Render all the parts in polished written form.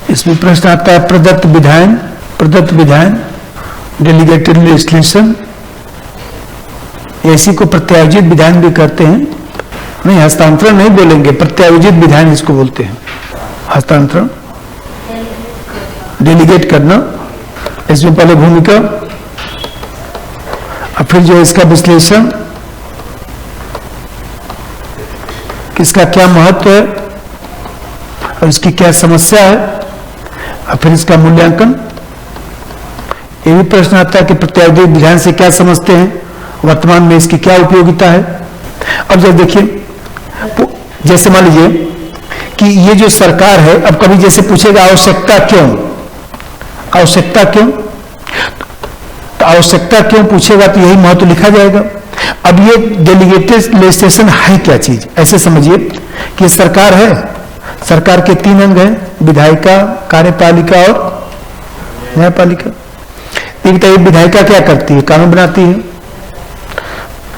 इसमें प्रश्न आता है प्रदत्त विधान डेलीगेटेड लेजिस्लेशन, इसी को प्रत्यायोजित विधान भी कहते हैं। नहीं, हस्तांतरण नहीं बोलेंगे, प्रत्यायोजित विधान इसको बोलते हैं। हस्तांतरण डेलीगेट करना, इसमें पहले भूमिका और फिर जो इसका विश्लेषण, किसका क्या महत्व है और इसकी क्या समस्या है, और फिर इसका मूल्यांकन। ये भी प्रश्न आता है कि प्रत्यायोजित विधान से क्या समझते हैं, वर्तमान में इसकी क्या उपयोगिता है। अब जब देखिए, जैसे मान लीजिए कि ये जो सरकार है, अब कभी जैसे पूछेगा आवश्यकता क्यों, आवश्यकता क्यों, तो आवश्यकता क्यों पूछेगा तो यही महत्व लिखा जाएगा। अब ये डेलीगेटेड लेजिस्लेशन है क्या चीज, ऐसे समझिए कि सरकार है, सरकार के 3 अंग हैं, विधायिका, कार्यपालिका और न्यायपालिका। बताइए विधायिका क्या करती है, कानून बनाती है।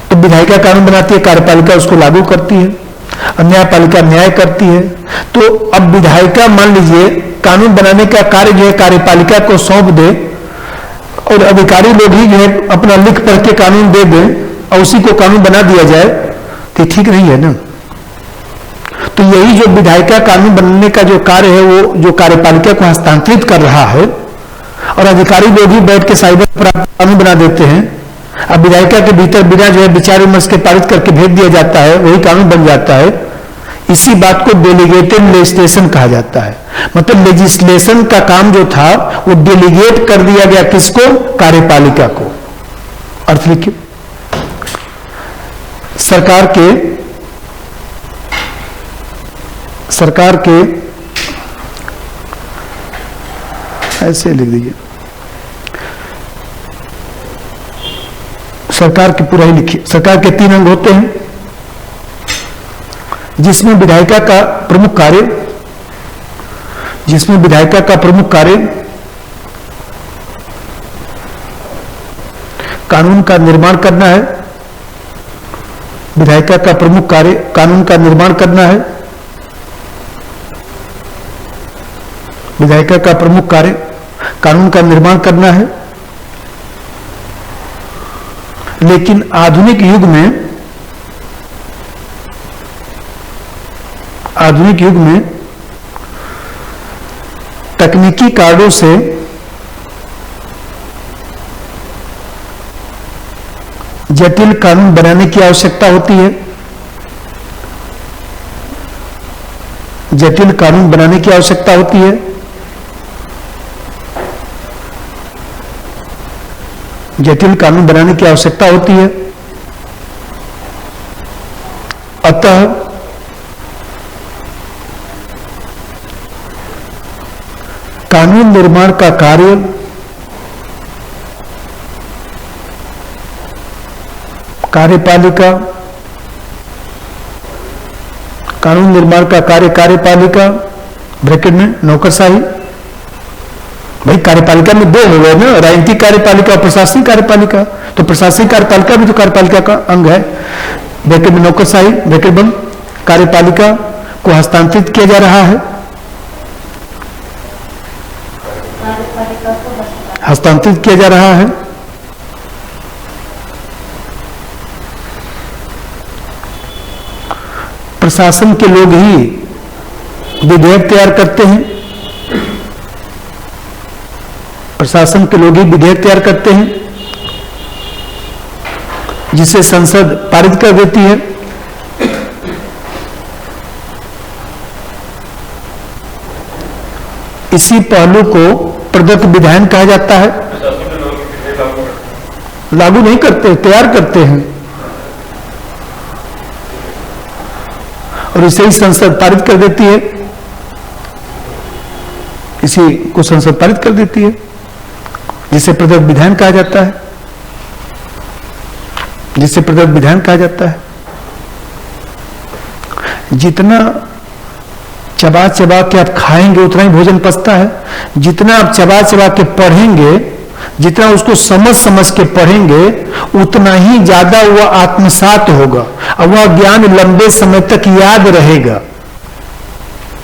तो विधायिका कानून बनाती है, कार्यपालिका उसको लागू करती है और न्यायपालिका न्याय करती है। तो अब विधायिका मान लीजिए कानून बनाने का कार्य जो है कार्यपालिका को सौंप दे और अधिकारी लोग ही जो है अपना लिख पढ़ के कानून दे दें और उसी को कानून बना दिया जाए, तो ठीक नहीं है ना। तो यही जो विधायिका कानून बनाने का जो कार्य है वो जो कार्यपालिका को हस्तांतरित कर रहा है और अधिकारी लोग ही बैठ के साइबर पर कानून बना देते हैं। अब विधायिका के भीतर बिना जो है विचार विमर्श के पारित करके भेज दिया जाता है, वही कानून बन जाता है। इसी बात को डेलीगेटेड लेजिस्लेशन कहा जाता है। मतलब लेजिस्लेशन का काम जो था वो डेलीगेट कर दिया गया, किसको, कार्यपालिका को। अर्थ लिखिए, सरकार के ऐसे लिख दीजिए, सरकार के पूरा ही लिखिए। सरकार के 3 अंग होते हैं, जिसमें विधायिका का प्रमुख कार्य कानून का निर्माण करना है। विधायिका का प्रमुख कार्य कानून का निर्माण करना है। विधायिका का प्रमुख कार्य कानून का निर्माण करना है। लेकिन आधुनिक युग में तकनीकी कारणों से जटिल कानून बनाने की आवश्यकता होती है। जटिल कानून बनाने की आवश्यकता होती है। जटिल कानून बनाने की आवश्यकता होती है। अतः कानून निर्माण का कार्य कार्यपालिका, कानून निर्माण का कार्य कार्यपालिका ब्रैकेट में नौकरशाही। भाई कार्यपालिका में 2 हो गए ना, राजनीतिक कार्यपालिका और प्रशासनिक कार्यपालिका। तो प्रशासनिक कार्यपालिका भी तो कार्यपालिका का अंग है। ब्रैकेट में नौकरशाही ब्रैकेट बंद। कार्यपालिका को हस्तांतरित किया जा रहा है, हस्तांतरित किया जा रहा है। प्रशासन के लोग ही विधेयक तैयार करते हैं। प्रशासन के लोग ही विधेयक तैयार करते हैं, जिसे संसद पारित कर देती है। इसी पहलू को प्रदत्त विधान कहा जाता है। लागू नहीं करते, तैयार करते हैं और इसे ही संसद पारित कर देती है। इसी को संसद पारित कर देती है, जिसे प्रदत्त विधान कहा जाता है। जिसे प्रदत्त विधान कहा जाता है। जितना चबा चबा के आप खाएंगे उतना ही भोजन पचता है। जितना आप चबा चबा के पढ़ेंगे, जितना उसको समझ समझ के पढ़ेंगे, उतना ही ज्यादा वह आत्मसात होगा और वह ज्ञान लंबे समय तक याद रहेगा।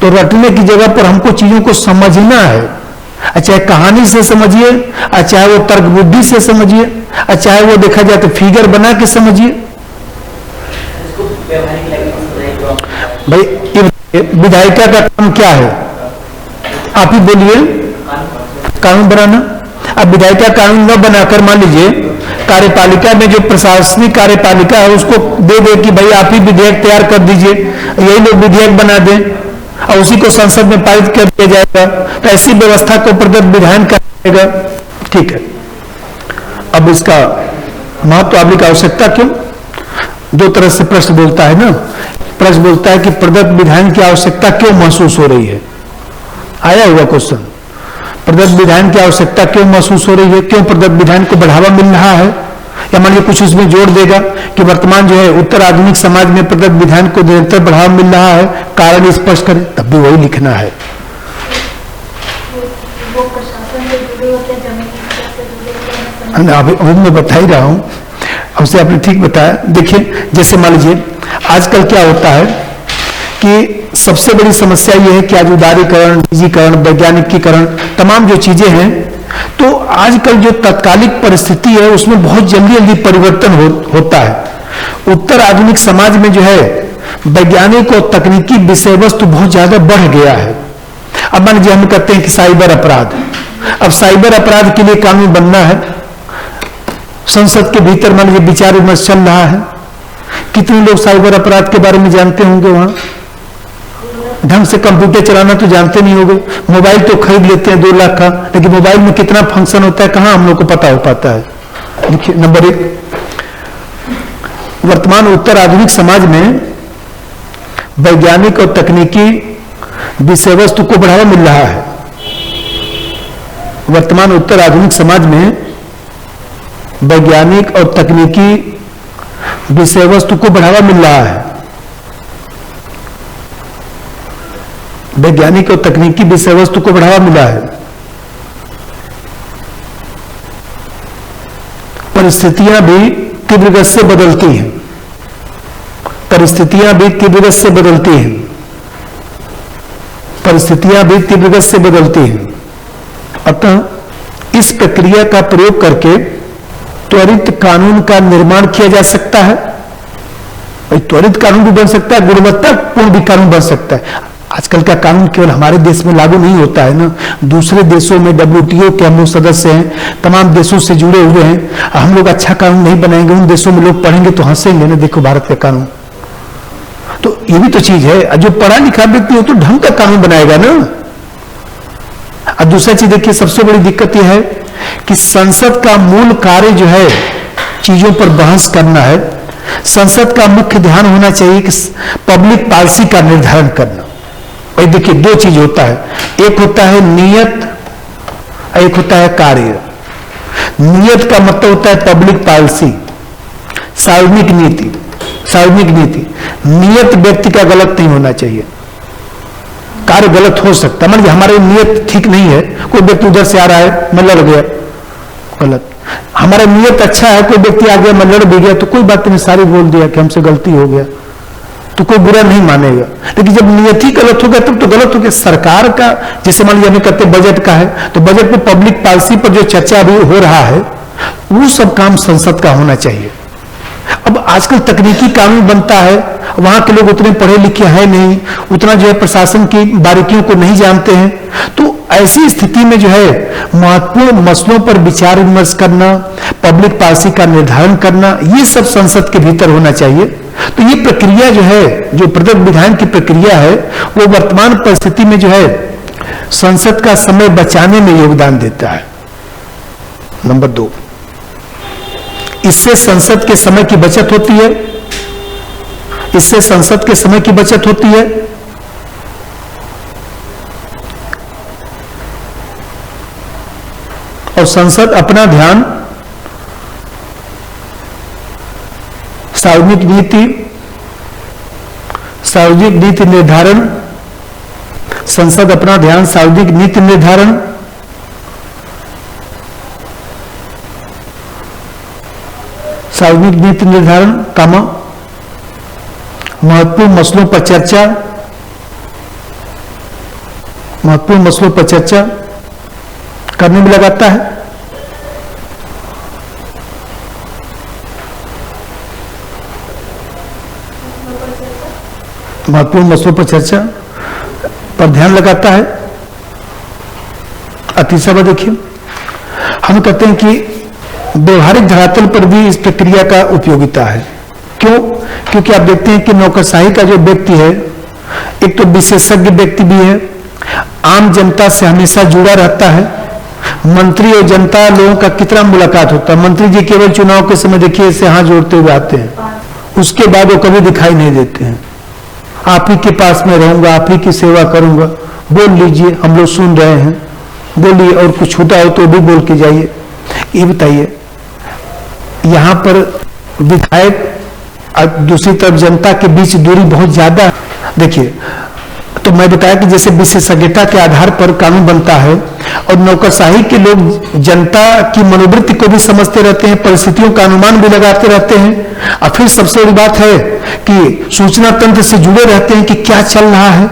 तो रटने की जगह पर हमको चीजों को समझना है। चाहे कहानी से समझिए, चाहे वो तर्क बुद्धि से समझिए, चाहे वो देखा जाए तो फिगर बना के समझिए। भाई विधायिका का काम क्या है? आप ही बोलिए। कानून बनाना। अब विधायिका कानून न बनाकर मान लीजिए कार्यपालिका में जो प्रशासनिक कार्यपालिका है उसको दे दे कि भाई आप ही विधेयक तैयार कर दीजिए, यही लोग विधेयक बना दें और उसी को संसद में पारित कर दिया जाएगा, तो ऐसी व्यवस्था को प्रदत्त विधान करेगा। ठीक है। अब इसका महत्व आदमी की आवश्यकता क्यों? दो तरह से प्रश्न बोलता है ना। प्रश्न बोलता है कि प्रदत्त विधान की आवश्यकता क्यों महसूस हो रही है। आया हुआ क्वेश्चन, प्रदत्त विधान की आवश्यकता क्यों महसूस हो रही है, क्यों प्रदत्त विधान को बढ़ावा मिल रहा है, या मान लीजिए कुछ उसमें जोड़ देगा कि वर्तमान जो है उत्तर आधुनिक समाज में प्रदत्त विधान को निरंतर बढ़ावा मिल रहा है, कारण स्पष्ट करें, तब भी वही लिखना है। अभी मैं बता ही रहा हूं, हमसे आपने ठीक बताया। देखिए जैसे मान लीजिए आजकल क्या होता है कि सबसे बड़ी समस्या यह है कि आज उदारीकरण, निजीकरण, वैज्ञानिकीकरण, तमाम जो चीजें हैं, तो आजकल जो तत्कालिक परिस्थिति है उसमें बहुत जल्दी जल्दी परिवर्तन होता है। उत्तर आधुनिक समाज में जो है वैज्ञानिक और तकनीकी विषय वस्तु बहुत ज्यादा बढ़ गया है। अब मान लीजिए हम कहते हैं कि साइबर अपराध, अब साइबर अपराध के लिए कानून बनना है, संसद के भीतर मान लीजिए विचार विमर्श चल रहा है। कितने लोग साइबर अपराध के बारे में जानते होंगे? वहां ढंग से कंप्यूटर चलाना तो जानते नहीं होंगे। मोबाइल तो खरीद लेते हैं 2 लाख का, लेकिन मोबाइल में कितना फंक्शन होता है कहां हम लोग को पता हो पाता है। देखिए नंबर 1, वर्तमान उत्तर आधुनिक समाज में वैज्ञानिक और तकनीकी विषय वस्तु को बढ़ावा मिल रहा है। वर्तमान उत्तर आधुनिक समाज में वैज्ञानिक और तकनीकी विषय वस्तु को बढ़ावा मिल रहा है। वैज्ञानिक और तकनीकी विषय वस्तु को बढ़ावा मिला है। परिस्थितियां भी तीव्र गति से बदलती हैं। परिस्थितियां भी तीव्र गति से बदलती हैं। परिस्थितियां भी तीव्र गति से बदलती हैं। अतः इस प्रक्रिया का प्रयोग करके त्वरित कानून का निर्माण किया जा सकता है। त्वरित कानून भी बन सकता है, गुणवत्तापूर्ण भी कानून बन सकता है। आजकल का कानून केवल हमारे देश में लागू नहीं होता है ना, दूसरे देशों में WTO के हम लोग सदस्य हैं, तमाम देशों से जुड़े हुए हैं। हम लोग अच्छा कानून नहीं बनाएंगे, उन देशों में लोग पढ़ेंगे तो हंसेंगे ना, देखो भारत का कानून। तो ये भी तो चीज है, जो पढ़ा लिखा व्यक्ति हो तो ढंग का कानून बनाएगा ना। और दूसरा चीज देखिए, सबसे बड़ी दिक्कत यह है कि संसद का मूल कार्य जो है चीजों पर बहस करना है। संसद का मुख्य ध्यान होना चाहिए कि पब्लिक पॉलिसी का निर्धारण करना। भाई देखिए 2 चीज होता है, एक होता है नियत, एक होता है कार्य। नियत का मतलब होता है पब्लिक पॉलिसी, सार्वजनिक नीति। सार्वजनिक नीति, नियत व्यक्ति का गलत नहीं होना चाहिए, कार्य गलत हो सकता है। मान लीजिए हमारी नियत ठीक नहीं है, कोई व्यक्ति उधर से आ रहा है, मैं लड़ गया, गलत। हमारा नियत अच्छा है, कोई व्यक्ति आ गया, मैं लड़ भी गया, तो कोई बात नहीं, सारी बोल दिया कि हमसे गलती हो गया, तो कोई बुरा नहीं मानेगा। लेकिन जब नियत ही गलत हो गया तब तो गलत हो गया। सरकार का जैसे मान लीजिए हमें कहते बजट का है, तो बजट में पब्लिक पॉलिसी पर जो चर्चा भी हो रहा है वो सब काम संसद का होना चाहिए। अब आजकल तकनीकी कानून बनता है, वहां के लोग उतने पढ़े लिखे हैं नहीं, उतना जो है प्रशासन की बारीकियों को नहीं जानते हैं। तो ऐसी स्थिति में जो है महत्वपूर्ण मसलों पर विचार विमर्श करना, पब्लिक पॉलिसी का निर्धारण करना, ये सब संसद के भीतर होना चाहिए। तो ये प्रक्रिया जो है, जो प्रदत्त विधान की प्रक्रिया है, वो वर्तमान परिस्थिति में जो है संसद का समय बचाने में योगदान देता है। नंबर 2, इससे संसद के समय की बचत होती है। इससे संसद के समय की बचत होती है। और संसद अपना ध्यान सार्वजनिक नीति निर्धारण, संसद अपना ध्यान सार्वजनिक नीति निर्धारण, सार्वजनिक नीति निर्धारण, महत्वपूर्ण मसलों पर चर्चा, महत्वपूर्ण मसलों पर चर्चा करने में लगाता है। महत्वपूर्ण मसलों पर चर्चा पर ध्यान लगाता है। तीसरा बात देखिए, हम कहते हैं कि व्यवहारिक धरातल पर भी इस प्रक्रिया का उपयोगिता है। क्यों? क्योंकि आप देखते हैं कि नौकरशाही का जो व्यक्ति है, एक तो विशेषज्ञ व्यक्ति भी है, आम जनता से हमेशा जुड़ा रहता है। मंत्री और जनता लोगों का कितना मुलाकात होता है। मंत्री जी केवल चुनाव के समय देखिए ऐसे हाथ जोड़ते हुए आते हैं, उसके बाद वो कभी दिखाई नहीं देते हैं। आप ही के पास में रहूंगा, आप ही की सेवा करूंगा, बोल लीजिए, हम लोग सुन रहे हैं, बोलिए, और कुछ होता हो तो भी बोल के जाइए। ये बताइए, यहां पर विधायक और दूसरी तरफ जनता के बीच दूरी बहुत ज्यादा है। देखिए, तो मैं बताया कि जैसे विशेषज्ञता के आधार पर कानून बनता है, और नौकरशाही के लोग जनता की मनोवृत्ति को भी समझते रहते हैं, परिस्थितियों का अनुमान भी लगाते रहते हैं, और फिर सबसे बड़ी बात है कि सूचना तंत्र से जुड़े रहते हैं कि क्या चल रहा है।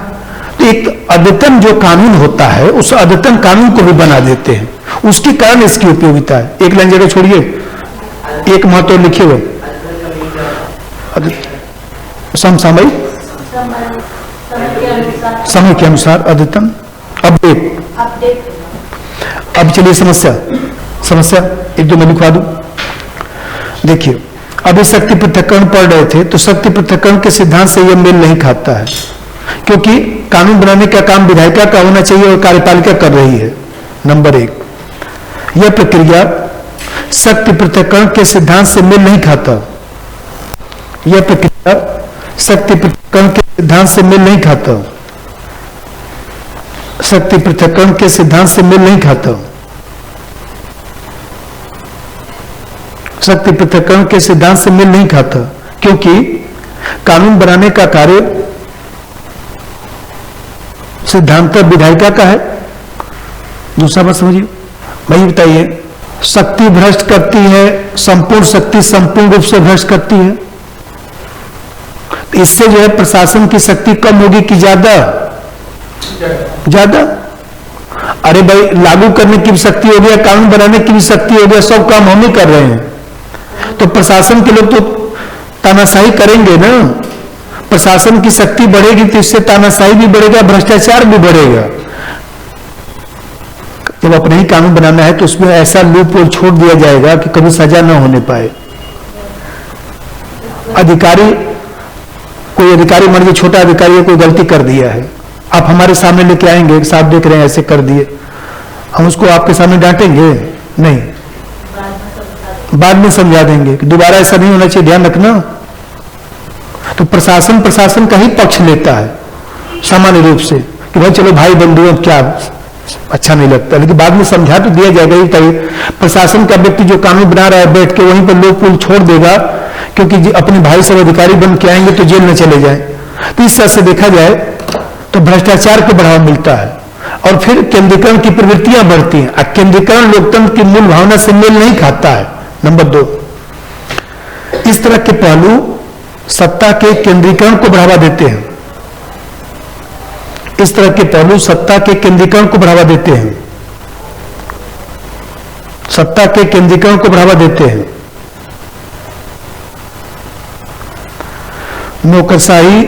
तो एक अद्यतन जो कानून होता है, उस अद्यतन कानून को भी बना देते हैं, उसके कारण इसकी उपयोगिता है। एक लाइन जगह छोड़िए, एक महत्व लिखे हुए समसामयिक, समय के अनुसार अद्यतन, अपडेट। अब चलिए समस्या एक दो मैं लिखवा दूं। देखिए, अभी शक्ति पृथक्करण पढ़ रहे थे, तो शक्ति पृथक्करण के सिद्धांत से यह मेल नहीं खाता है, क्योंकि कानून बनाने का काम विधायिका का होना चाहिए और कार्यपालिका कर रही है। नंबर एक, यह प्रक्रिया शक्ति पृथक्करण के सिद्धांत से मेल नहीं खाता। यह प्रक्रिया शक्ति पृथक्करण के सिद्धांत से मेल नहीं खाता। शक्ति पृथक्करण के सिद्धांत से मेल नहीं खाता। शक्ति पृथक्करण के सिद्धांत से मेल नहीं खाता, क्योंकि कानून बनाने का कार्य सिद्धांत विधायिका का है। दूसरा बात समझिए, भाई बताइए, शक्ति भ्रष्ट करती है, संपूर्ण शक्ति संपूर्ण रूप से भ्रष्ट करती है। इससे जो है प्रशासन की शक्ति कम होगी कि ज्यादा? ज्यादा। अरे भाई, लागू करने की भी शक्ति हो गया, कानून बनाने की भी शक्ति हो गया, सब काम हम ही कर रहे हैं, तो प्रशासन के लोग तो तानाशाही करेंगे ना। प्रशासन की शक्ति बढ़ेगी तो इससे तानाशाही भी बढ़ेगा, भ्रष्टाचार भी बढ़ेगा। जब अपने ही कानून बनाना है तो उसमें ऐसा लूप होल छोड़ दिया जाएगा कि कभी सजा न होने पाए। अधिकारी, कोई अधिकारी मान लीजिए छोटा अधिकारी है, कोई गलती कर दिया है, आप हमारे सामने लेके आएंगे, साहब देख रहे हैं ऐसे कर दिए, हम उसको आपके सामने डांटेंगे नहीं, बाद में समझा देंगे कि दोबारा ऐसा नहीं होना चाहिए, ध्यान रखना। तो प्रशासन का ही पक्ष लेता है सामान्य रूप से कि भाई चलो भाई बंधु, अब क्या अच्छा नहीं लगता, लेकिन बाद में समझा तो दिया जाएगा ही। तभी प्रशासन का व्यक्ति जो कानून बना रहा है बैठ के वहीं पर लोग पुल छोड़ देगा, क्योंकि अपने भाई सब अधिकारी बन के आएंगे तो जेल न चले जाए। तो इस तरह से देखा जाए तो भ्रष्टाचार को बढ़ावा मिलता है, और फिर केंद्रीकरण की प्रवृत्तियां बढ़ती हैं। केंद्रीकरण लोकतंत्र की मूल भावना से मेल नहीं खाता है। नंबर दो, इस तरह के पहलू सत्ता के केंद्रीकरण को बढ़ावा देते हैं। इस तरह के पहलू सत्ता के केंद्रीकरण को बढ़ावा देते हैं। सत्ता के केंद्रीकरण को बढ़ावा देते हैं। नौकरशाही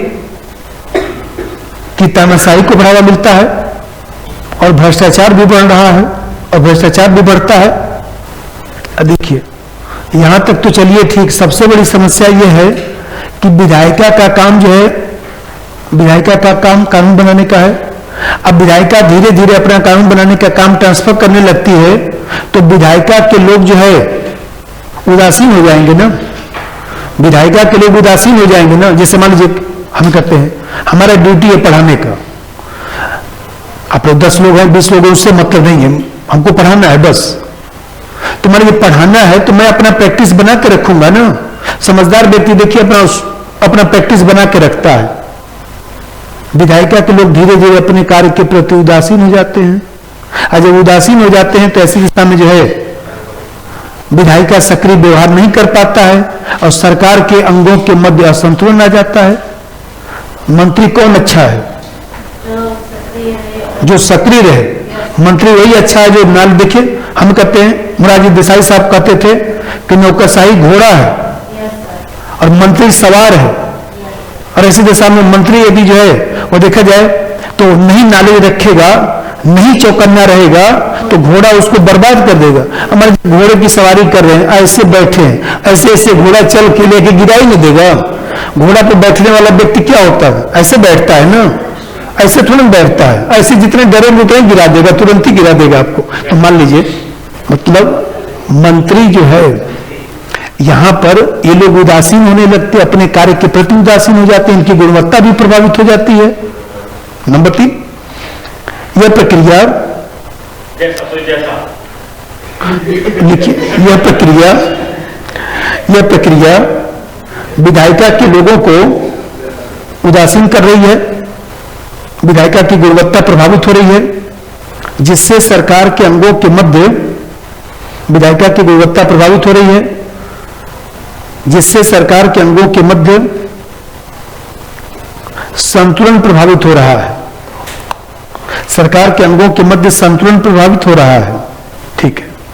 की तानाशाही को बढ़ावा मिलता है, और भ्रष्टाचार भी बढ़ रहा है, और भ्रष्टाचार भी बढ़ता है। देखिए, यहां तक तो चलिए ठीक। सबसे बड़ी समस्या यह है कि विधायिका का काम जो है, विधायिका का काम कानून बनाने का है। अब विधायिका धीरे धीरे अपना कानून बनाने का काम ट्रांसफर करने लगती है, तो विधायिका के लोग जो है उदासीन हो जाएंगे ना। विधायिका के लोग उदासीन हो जाएंगे ना। जैसे मान लीजिए हम कहते हैं हमारा ड्यूटी है पढ़ाने का, आप लोग 10 लोग हैं 20 लोग हैं, उससे मतलब नहीं है, हमको पढ़ाना है बस। तो मान लीजिए पढ़ाना है तो मैं अपना प्रैक्टिस बना के रखूंगा ना। समझदार व्यक्ति देखिए अपना प्रैक्टिस बना के रखता है। विधायिका के लोग धीरे धीरे अपने कार्य के प्रति उदासीन हो जाते हैं, और जब उदासीन हो जाते हैं तो ऐसी दिशा में जो है विधायिका सक्रिय व्यवहार नहीं कर पाता है, और सरकार के अंगों के मध्य असंतुलन आ जाता है। मंत्री कौन अच्छा है? जो सक्रिय रहे। मंत्री वही अच्छा है जो नाल दिखे। हम कहते हैं, मोरारजी देसाई साहब कहते थे कि नौकरशाही घोड़ा है और मंत्री सवार है। और ऐसी दशा में मंत्री यदि जो है वो देखा जाए तो नहीं नाले रखेगा, नहीं चौकन्ना रहेगा, तो घोड़ा उसको बर्बाद कर देगा। हमारे घोड़े की सवारी कर रहे हैं, ऐसे बैठे हैं, ऐसे ऐसे घोड़ा चल के लेके गिरा ही नहीं देगा। घोड़ा पे बैठने वाला व्यक्ति क्या होता है? ऐसे बैठता है ना, ऐसे थोड़ा बैठता है। ऐसे जितने डरे उतने गिरा देगा, तुरंत ही गिरा देगा आपको। तो मान लीजिए, मतलब मंत्री जो है यहां पर ये लोग उदासीन होने लगते, अपने कार्य के प्रति उदासीन हो जाते हैं, इनकी गुणवत्ता भी प्रभावित हो जाती है। नंबर 3, यह प्रक्रिया, देखिए यह प्रक्रिया विधायिका के लोगों को उदासीन कर रही है, विधायिका की गुणवत्ता प्रभावित हो रही है, जिससे सरकार के अंगों के मध्य विधायिका की गुणवत्ता प्रभावित हो रही है, जिससे सरकार के अंगों के मध्य संतुलन प्रभावित हो रहा है। सरकार के अंगों के मध्य संतुलन प्रभावित हो रहा है। ठीक है।